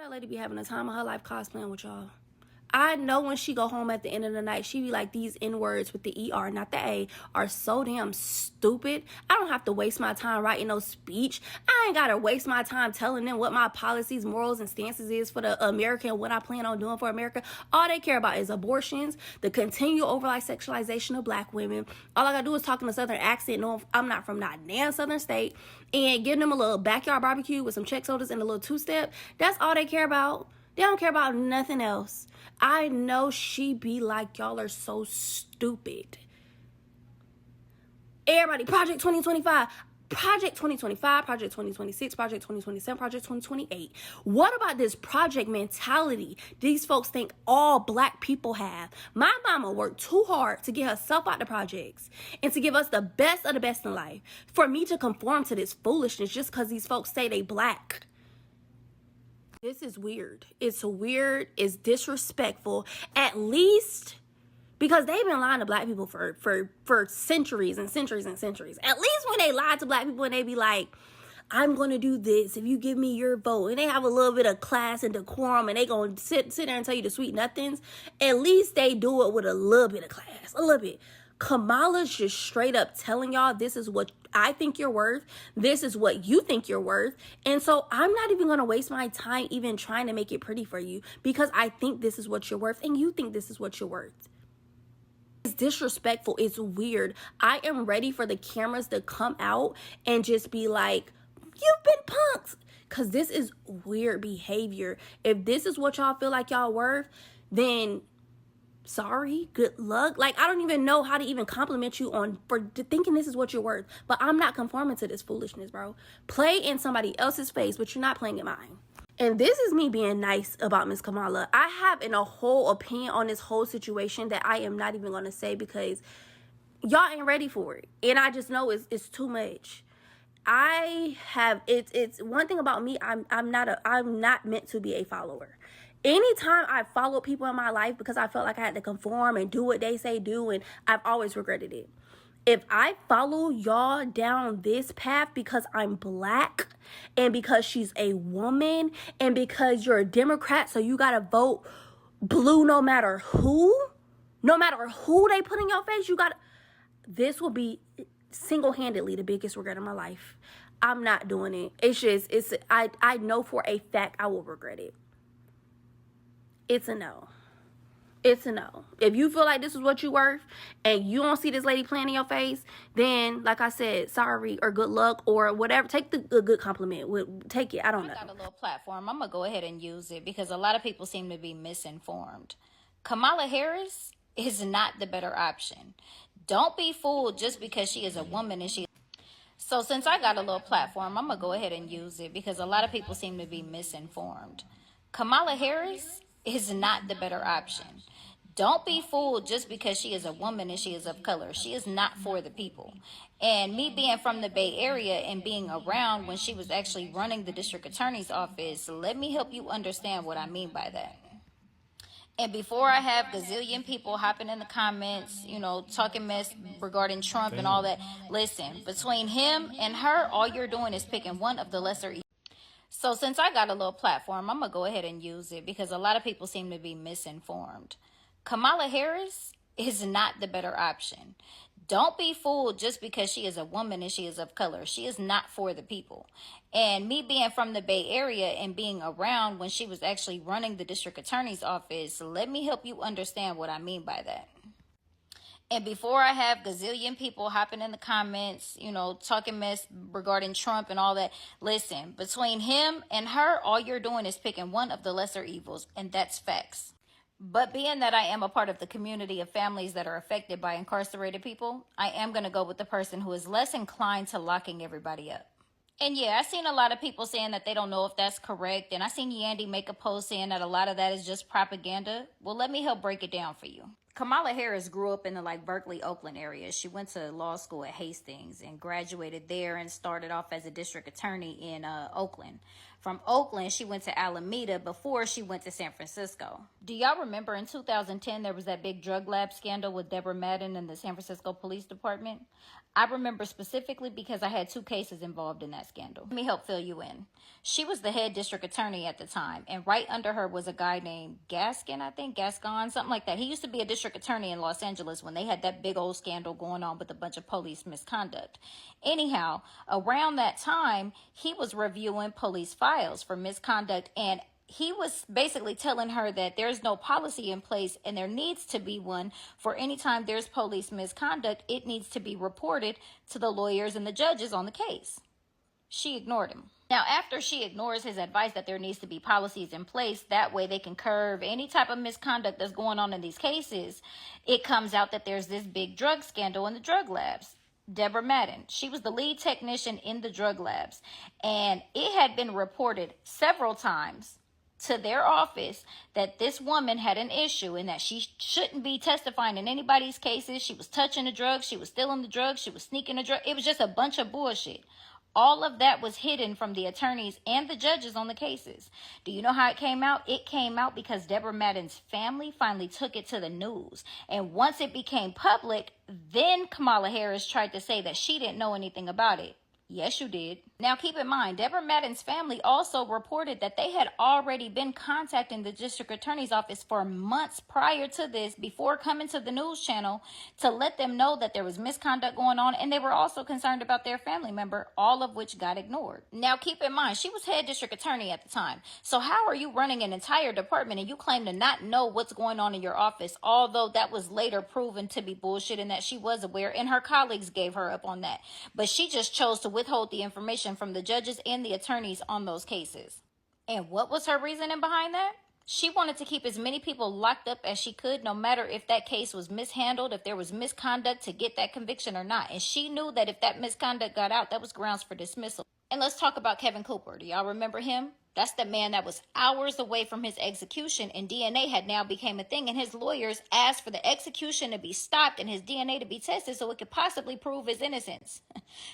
That lady be having a time of her life cosplaying with y'all. I know when she go home at the end of the night, she be like, these N-words with the E-R, not the A, are so damn stupid. I don't have to waste my time writing no speech. I ain't got to waste my time telling them what my policies, morals, and stances is for the America and what I plan on doing for America. All they care about is abortions, the continual overall sexualization of black women. All I got to do is talk in a southern accent, know I'm not from not damn southern state, and give them a little backyard barbecue with some check sodas and a little two-step. That's all they care about. They don't care about nothing else. I know she be like, y'all are so stupid. Everybody, Project 2025, Project 2025, Project 2026, Project 2027, Project 2028. What about this project mentality these folks think all black people have? My mama worked too hard to get herself out the projects and to give us the best of the best in life. For me to conform to this foolishness just because these folks say they black. This is weird. It's weird. It's disrespectful. At least because they've been lying to black people for centuries and centuries and centuries. At least when they lie to black people and they be like, I'm going to do this if you give me your vote. And they have a little bit of class and decorum and they going to sit there and tell you the sweet nothings. At least they do it with a little bit of class. A little bit. Kamala's just straight up telling y'all this is what I think you're worth. This is what you think you're worth. And so I'm not even going to waste my time even trying to make it pretty for you because I think this is what you're worth and you think this is what you're worth. It's disrespectful. It's weird. I am ready for the cameras to come out and just be like, you've been punked. Because this is weird behavior. If this is what y'all feel like y'all worth, then sorry, good luck. Like, I don't even know how to even compliment you for thinking this is what you're worth. But I'm not conforming to this foolishness, bro. Play in somebody else's face, but you're not playing in mine. And this is me being nice about Miss Kamala. I have a whole opinion on this whole situation that I am not even going to say because y'all ain't ready for it. And I just know it's too much. It's one thing about me. I'm not meant to be a follower. Anytime I follow people in my life because I felt like I had to conform and do what they say do, and I've always regretted it. If I follow y'all down this path because I'm black and because she's a woman and because you're a Democrat, so you gotta vote blue no matter who they put in your face, this will be single-handedly the biggest regret of my life. I'm not doing it. I know for a fact I will regret it. It's a no. It's a no. If you feel like this is what you worth and you don't see this lady playing in your face, then, like I said, sorry or good luck or whatever. Take the good compliment. Take it. I don't know. I got a little platform. I'm going to go ahead and use it because a lot of people seem to be misinformed. Kamala Harris is not the better option. Don't be fooled just because she is a woman and she... So since I got a little platform, I'm going to go ahead and use it because a lot of people seem to be misinformed. Kamala Harris is not the better option. Don't be fooled just because she is a woman and she is of color. She is not for the people. And me being from the Bay Area and being around when she was actually running the district attorney's office, let me help you understand what I mean by that. And before I have gazillion people hopping in the comments, talking mess regarding Trump and all that, listen, between him and her, all you're doing is picking one of the lesser evils. So since I got a little platform, I'm going to go ahead and use it because a lot of people seem to be misinformed. Kamala Harris is not the better option. Don't be fooled just because she is a woman and she is of color. She is not for the people. And me being from the Bay Area and being around when she was actually running the district attorney's office, let me help you understand what I mean by that. And before I have gazillion people hopping in the comments, talking mess regarding Trump and all that, listen, between him and her, all you're doing is picking one of the lesser evils, and that's facts. But being that I am a part of the community of families that are affected by incarcerated people, I am going to go with the person who is less inclined to locking everybody up. And yeah, I've seen a lot of people saying that they don't know if that's correct. And I seen Yandy make a post saying that a lot of that is just propaganda. Well, let me help break it down for you. Kamala Harris grew up in the Berkeley, Oakland area. She went to law school at Hastings and graduated there and started off as a district attorney in Oakland. From Oakland, she went to Alameda before she went to San Francisco. Do y'all remember in 2010 there was that big drug lab scandal with Deborah Madden and the San Francisco Police Department? I remember specifically because I had 2 cases involved in that scandal. Let me help fill you in. She was the head district attorney at the time, and right under her was a guy named Gascon, something like that. He used to be a district attorney in Los Angeles when they had that big old scandal going on with a bunch of police misconduct. Anyhow, around that time, he was reviewing police files for misconduct, and he was basically telling her that there's no policy in place and there needs to be one for any time there's police misconduct. It needs to be reported to the lawyers and the judges on the case. She ignored him. Now, after she ignores his advice that there needs to be policies in place, that way they can curb any type of misconduct that's going on in these cases, it comes out that there's this big drug scandal in the drug labs. Deborah Madden, she was the lead technician in the drug labs, and it had been reported several times to their office that this woman had an issue and that she shouldn't be testifying in anybody's cases. She was touching the drugs, she was stealing the drugs, she was sneaking the drugs. It was just a bunch of bullshit. All of that was hidden from the attorneys and the judges on the cases. Do you know how it came out? It came out because Deborah Madden's family finally took it to the news. And once it became public, then Kamala Harris tried to say that she didn't know anything about it. Yes, you did. Now, keep in mind, Deborah Madden's family also reported that they had already been contacting the district attorney's office for months prior to this, before coming to the news channel, to let them know that there was misconduct going on, and they were also concerned about their family member, all of which got ignored. Now, keep in mind, she was head district attorney at the time. So how are you running an entire department and you claim to not know what's going on in your office, although that was later proven to be bullshit and that she was aware, and her colleagues gave her up on that. But she just chose to withhold the information from the judges and the attorneys on those cases. And what was her reasoning behind that? She wanted to keep as many people locked up as she could, no matter if that case was mishandled, if there was misconduct to get that conviction or not. And she knew that if that misconduct got out, that was grounds for dismissal. And let's talk about Kevin Cooper. Do y'all remember him? That's the man that was hours away from his execution, and DNA had now became a thing, and his lawyers asked for the execution to be stopped and his DNA to be tested so it could possibly prove his innocence.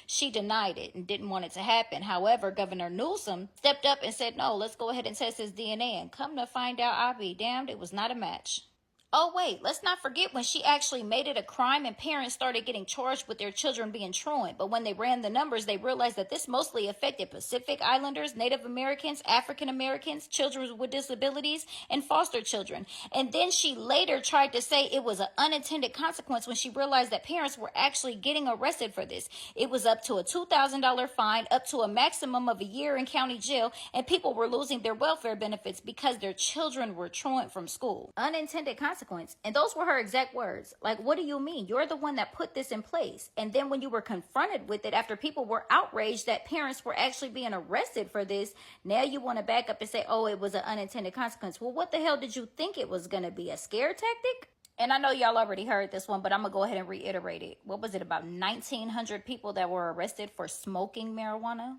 She denied it and didn't want it to happen. However, Governor Newsom stepped up and said, no, let's go ahead and test his DNA, and come to find out, I'll be damned, it was not a match. Oh, wait, let's not forget when she actually made it a crime and parents started getting charged with their children being truant. But when they ran the numbers, they realized that this mostly affected Pacific Islanders, Native Americans, African Americans, children with disabilities, and foster children. And then she later tried to say it was an unintended consequence when she realized that parents were actually getting arrested for this. It was up to a $2,000 fine, up to a maximum of a year in county jail, and people were losing their welfare benefits because their children were truant from school. Unintended consequence. And those were her exact words. Like, what do you mean? You're the one that put this in place. And then when you were confronted with it after people were outraged that parents were actually being arrested for this, now you want to back up and say, oh, it was an unintended consequence. Well, what the hell did you think it was going to be? A scare tactic? And I know y'all already heard this one, but I'm going to go ahead and reiterate it. What was it, about 1,900 people that were arrested for smoking marijuana?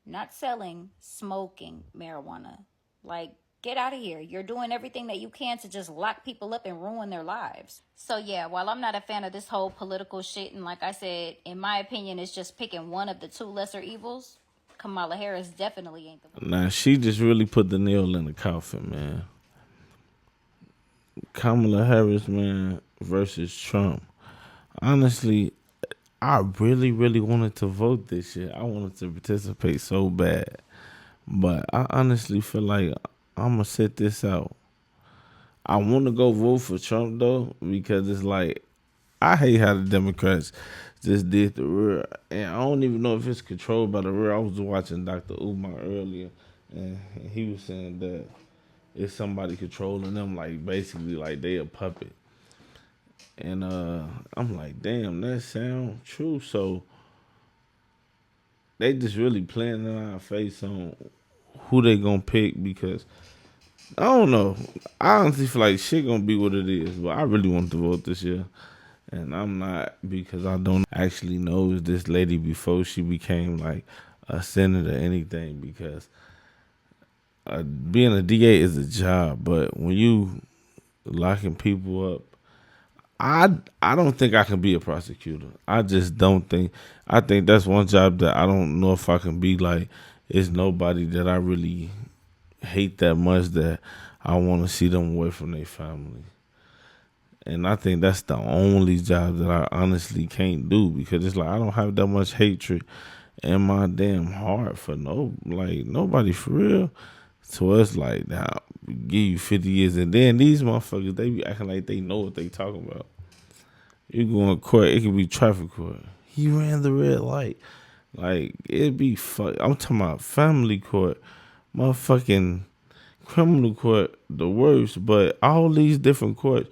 Not selling, smoking marijuana. Like, get out of here. You're doing everything that you can to just lock people up and ruin their lives. So yeah, while I'm not a fan of this whole political shit, and like I said, in my opinion, it's just picking one of the 2 lesser evils, Kamala Harris definitely ain't the one. Nah, she just really put the nail in the coffin, man. Kamala Harris, man, versus Trump. Honestly, I really, really wanted to vote this year. I wanted to participate so bad. But I honestly feel like I'm going to sit this out. I want to go vote for Trump, though, because it's like, I hate how the Democrats just did the rear. And I don't even know if it's controlled by the rear. I was watching Dr. Umar earlier, and he was saying that it's somebody controlling them, like, basically, like they a puppet. And I'm like, damn, that sound true. So they just really playing in our face on who they gonna pick, because I don't know. I honestly feel like shit gonna be what it is, but I really want to vote this year. And I'm not, because I don't actually know this lady before she became like a senator or anything, because being a DA is a job, but when you locking people up, I don't think I can be a prosecutor. I just don't think. I think that's one job that I don't know if I can be like it's nobody that I really hate that much that I want to see them away from their family. And I think that's the only job that I honestly can't do, because it's like I don't have that much hatred in my damn heart for nobody for real. So it's like, now give you 50 years, and then these motherfuckers, they be acting like they know what they talking about. You go in court, it could be traffic court. He ran the red light. Like, it'd be I'm talking about family court, motherfucking criminal court, the worst. But all these different courts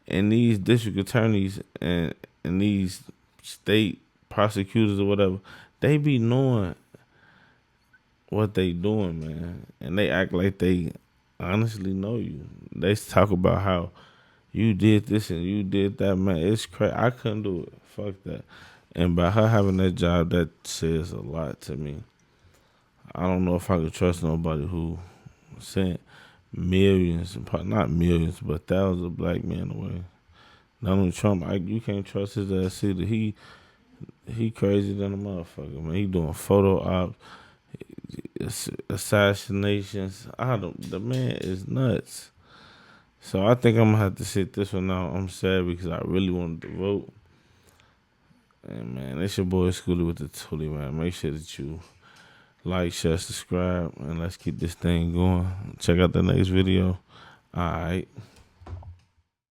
and these district attorneys and these state prosecutors or whatever, they be knowing what they doing, man. And they act like they honestly know you. They talk about how you did this and you did that, man. It's crazy. I couldn't do it. Fuck that. And by her having that job, that says a lot to me. I don't know if I could trust nobody who sent millions, not millions, but thousands of black men away. Donald Trump, you can't trust his ass either. He crazy than a motherfucker, man. He doing photo ops, assassinations. The man is nuts. So I think I'm gonna have to sit this one out. I'm sad because I really wanted to vote. And man, it's your boy Scholy with the Toolie, man. Make sure that you like, share, subscribe, and let's keep this thing going. Check out the next video. All right.